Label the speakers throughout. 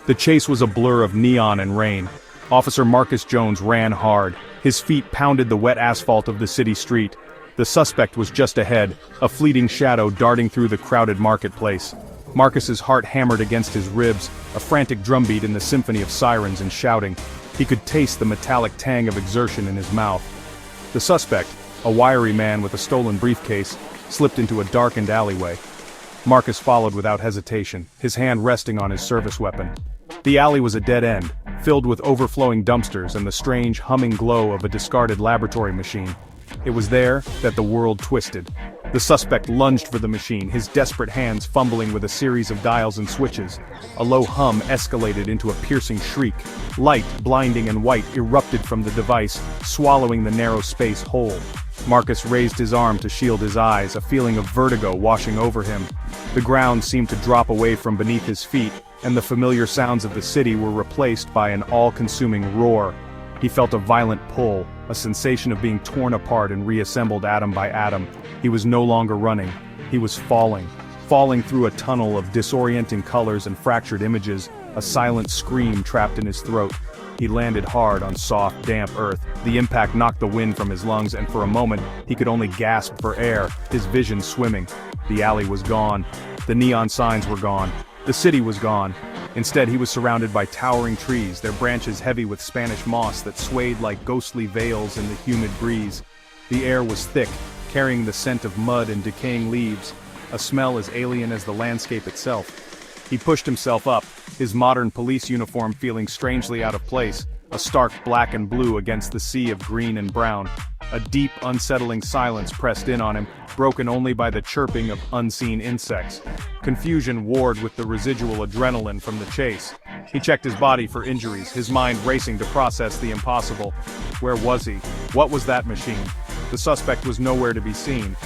Speaker 1: The chase was a blur of neon and rain. Officer Marcus Jones ran hard. His feet pounded the wet asphalt of the city street. The suspect was just ahead, a fleeting shadow darting through the crowded marketplace. Marcus's heart hammered against his ribs, a frantic drumbeat in the symphony of sirens and shouting. He could taste the metallic tang of exertion in his mouth. The suspect, a wiry man with a stolen briefcase, slipped into a darkened alleyway. Marcus followed without hesitation, his hand resting on his service weapon. The alley was a dead end, filled with overflowing dumpsters and the strange humming glow of a discarded laboratory machine. It was there that the world twisted. The suspect lunged for the machine, his desperate hands fumbling with a series of dials and switches. A low hum escalated into a piercing shriek. Light, blinding and white, erupted from the device, swallowing the narrow space whole. Marcus raised his arm to shield his eyes, a feeling of vertigo washing over him. The ground seemed to drop away from beneath his feet, and the familiar sounds of the city were replaced by an all-consuming roar. He felt a violent pull, a sensation of being torn apart and reassembled atom by atom. He was no longer running. He was falling through a tunnel of disorienting colors and fractured images, a silent scream trapped in his throat. He landed hard on soft, damp earth. The impact knocked the wind from his lungs, and for a moment, he could only gasp for air, his vision swimming. The alley was gone. The neon signs were gone. The city was gone. Instead, he was surrounded by towering trees, their branches heavy with Spanish moss that swayed like ghostly veils in the humid breeze. The air was thick, carrying the scent of mud and decaying leaves, a smell as alien as the landscape itself. He pushed himself up, his modern police uniform feeling strangely out of place, a stark black and blue against the sea of green and brown. A deep, unsettling silence pressed in on him, broken only by the chirping of unseen insects. Confusion warred with the residual adrenaline from the chase. He checked his body for injuries, his mind racing to process the impossible. Where was he? What was that machine? The suspect was nowhere to be seen.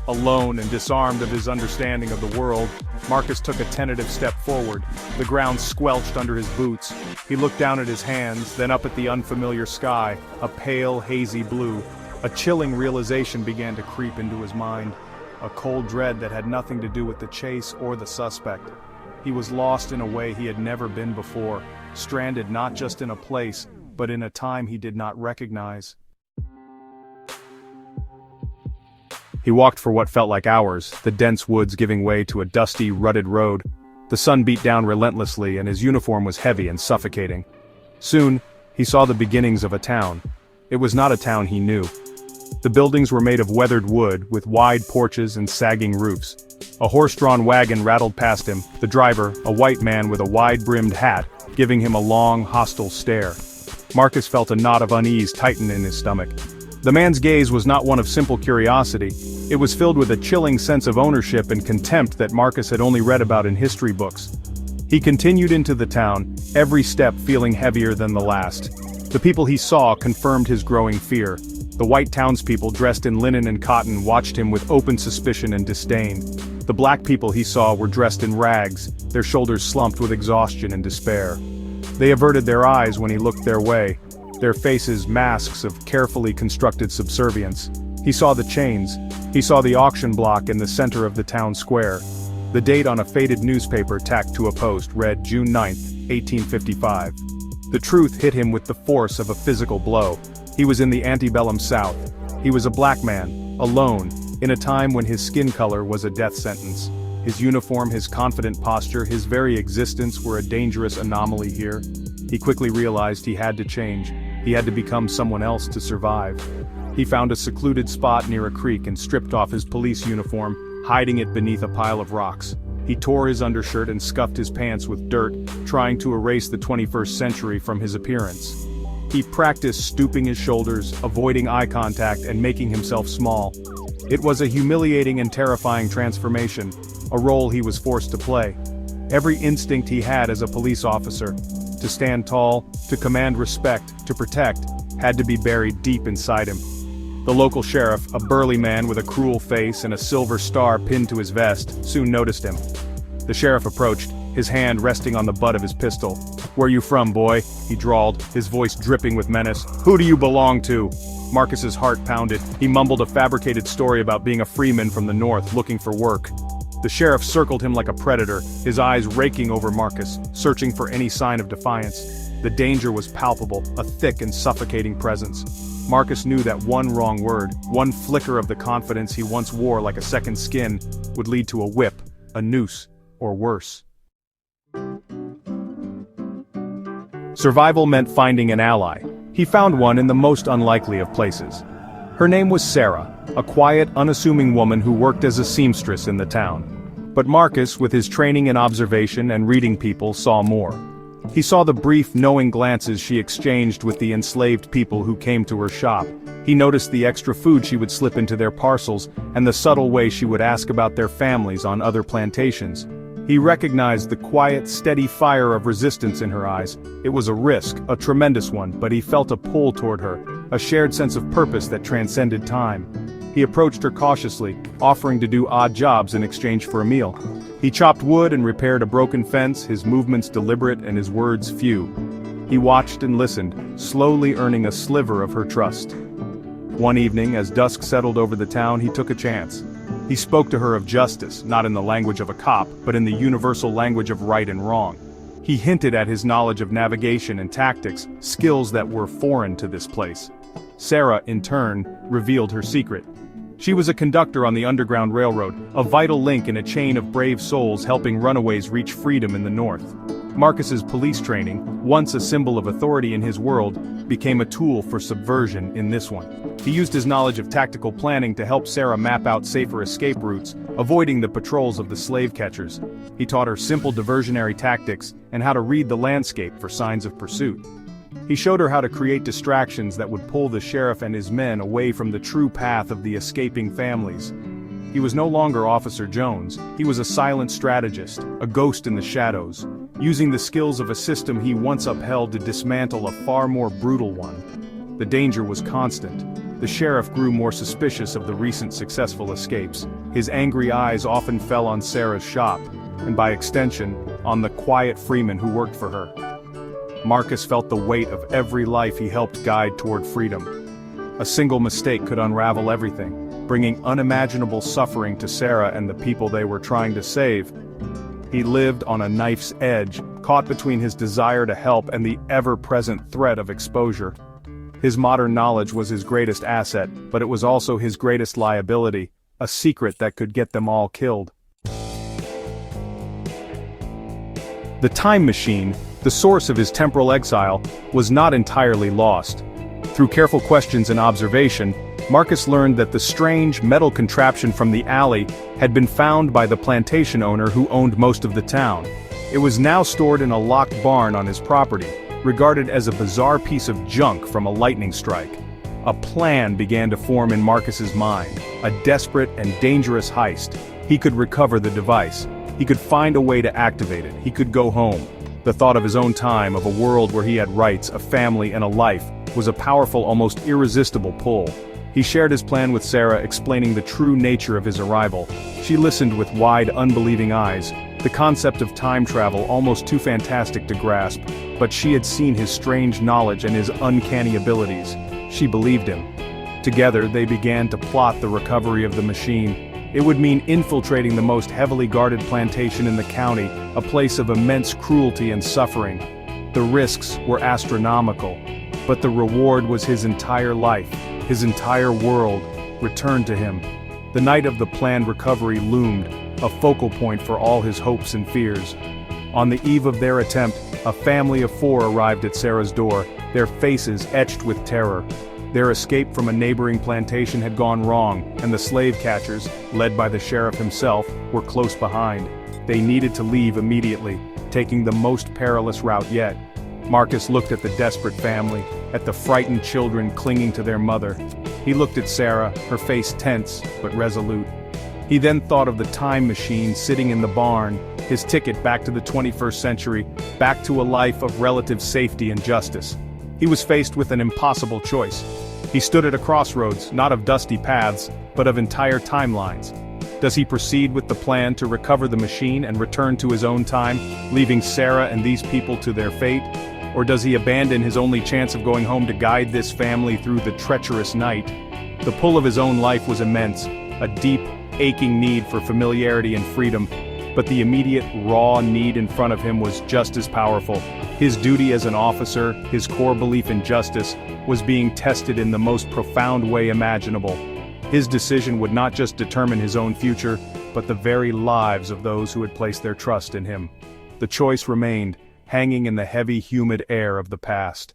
Speaker 1: Alone and disarmed of his understanding of the world, Marcus took a tentative step forward. The ground squelched under his boots. He looked down at his hands, then up at the unfamiliar sky, a pale, hazy blue. A chilling realization began to creep into his mind, a cold dread that had nothing to do with the chase or the suspect. He was lost in a way he had never been before, stranded not just in a place, but in a time he did not recognize. He walked for what felt like hours, the dense woods giving way to a dusty, rutted road. The sun beat down relentlessly and his uniform was heavy and suffocating. Soon, he saw the beginnings of a town. It was not a town he knew. The buildings were made of weathered wood, with wide porches and sagging roofs. A horse-drawn wagon rattled past him, the driver, a white man with a wide-brimmed hat, giving him a long, hostile stare. Marcus felt a knot of unease tighten in his stomach. The man's gaze was not one of simple curiosity. It was filled with a chilling sense of ownership and contempt that Marcus had only read about in history books. He continued into the town, every step feeling heavier than the last. The people he saw confirmed his growing fear. The white townspeople dressed in linen and cotton watched him with open suspicion and disdain. The black people he saw were dressed in rags, their shoulders slumped with exhaustion and despair. They averted their eyes when he looked their way, their faces masks of carefully constructed subservience. He saw the chains. He saw the auction block in the center of the town square. The date on a faded newspaper tacked to a post read June 9, 1855. The truth hit him with the force of a physical blow. He was in the antebellum South. He was a black man, alone, in a time when his skin color was a death sentence. His uniform, his confident posture, his very existence were a dangerous anomaly here. He quickly realized he had to change. He had to become someone else to survive. He found a secluded spot near a creek and stripped off his police uniform, hiding it beneath a pile of rocks. He tore his undershirt and scuffed his pants with dirt, trying to erase the 21st century from his appearance. He practiced stooping his shoulders, avoiding eye contact, and making himself small. It was a humiliating and terrifying transformation, a role he was forced to play. Every instinct he had as a police officer, to stand tall, to command respect, to protect, had to be buried deep inside him. The local sheriff, a burly man with a cruel face and a silver star pinned to his vest, soon noticed him. The sheriff approached, his hand resting on the butt of his pistol. "Where you from, boy?" he drawled, his voice dripping with menace. "Who do you belong to?" Marcus's heart pounded. He mumbled a fabricated story about being a freeman from the north looking for work. The sheriff circled him like a predator, his eyes raking over Marcus, searching for any sign of defiance. The danger was palpable, a thick and suffocating presence. Marcus knew that one wrong word, one flicker of the confidence he once wore like a second skin, would lead to a whip, a noose, or worse. Survival meant finding an ally. He found one in the most unlikely of places. Her name was Sarah, a quiet, unassuming woman who worked as a seamstress in the town. But Marcus, with his training in observation and reading people, saw more. He saw the brief, knowing glances she exchanged with the enslaved people who came to her shop. He noticed the extra food she would slip into their parcels, and the subtle way she would ask about their families on other plantations. He recognized the quiet, steady fire of resistance in her eyes. It was a risk, a tremendous one, but he felt a pull toward her, a shared sense of purpose that transcended time. He approached her cautiously, offering to do odd jobs in exchange for a meal. He chopped wood and repaired a broken fence, his movements deliberate and his words few. He watched and listened, slowly earning a sliver of her trust. One evening, as dusk settled over the town, he took a chance. He spoke to her of justice, not in the language of a cop, but in the universal language of right and wrong. He hinted at his knowledge of navigation and tactics, skills that were foreign to this place. Sarah, in turn, revealed her secret. She was a conductor on the Underground Railroad, a vital link in a chain of brave souls helping runaways reach freedom in the North. Marcus's police training, once a symbol of authority in his world, became a tool for subversion in this one. He used his knowledge of tactical planning to help Sarah map out safer escape routes, avoiding the patrols of the slave catchers. He taught her simple diversionary tactics and how to read the landscape for signs of pursuit. He showed her how to create distractions that would pull the sheriff and his men away from the true path of the escaping families. He was no longer Officer Jones, he was a silent strategist, a ghost in the shadows, using the skills of a system he once upheld to dismantle a far more brutal one. The danger was constant. The sheriff grew more suspicious of the recent successful escapes. His angry eyes often fell on Sarah's shop, and by extension, on the quiet freeman who worked for her. Marcus felt the weight of every life he helped guide toward freedom. A single mistake could unravel everything, bringing unimaginable suffering to Sarah and the people they were trying to save. He lived on a knife's edge, caught between his desire to help and the ever-present threat of exposure. His modern knowledge was his greatest asset, but it was also his greatest liability, a secret that could get them all killed. The time machine, the source of his temporal exile, was not entirely lost. Through careful questions and observation, Marcus learned that the strange metal contraption from the alley had been found by the plantation owner who owned most of the town. It was now stored in a locked barn on his property, regarded as a bizarre piece of junk from a lightning strike. A plan began to form in Marcus's mind, a desperate and dangerous heist. He could recover the device. He could find a way to activate it. He could go home. The thought of his own time, of a world where he had rights, a family, and a life, was a powerful, almost irresistible pull. He shared his plan with Sarah, explaining the true nature of his arrival. She listened with wide, unbelieving eyes, the concept of time travel almost too fantastic to grasp, but she had seen his strange knowledge and his uncanny abilities. She believed him. Together, they began to plot the recovery of the machine. It would mean infiltrating the most heavily guarded plantation in the county, a place of immense cruelty and suffering. The risks were astronomical, but the reward was his entire life, his entire world, returned to him. The night of the planned recovery loomed, a focal point for all his hopes and fears. On the eve of their attempt, a family of 4 arrived at Sarah's door, their faces etched with terror. Their escape from a neighboring plantation had gone wrong, and the slave catchers, led by the sheriff himself, were close behind. They needed to leave immediately, taking the most perilous route yet. Marcus looked at the desperate family, at the frightened children clinging to their mother. He looked at Sarah, her face tense but resolute. He then thought of the time machine sitting in the barn, his ticket back to the 21st century, back to a life of relative safety and justice. He was faced with an impossible choice. He stood at a crossroads, not of dusty paths, but of entire timelines. Does he proceed with the plan to recover the machine and return to his own time, leaving Sarah and these people to their fate? Or does he abandon his only chance of going home to guide this family through the treacherous night? The pull of his own life was immense, a deep, aching need for familiarity and freedom. But the immediate, raw need in front of him was just as powerful. His duty as an officer, his core belief in justice, was being tested in the most profound way imaginable. His decision would not just determine his own future, but the very lives of those who had placed their trust in him. The choice remained, hanging in the heavy, humid air of the past.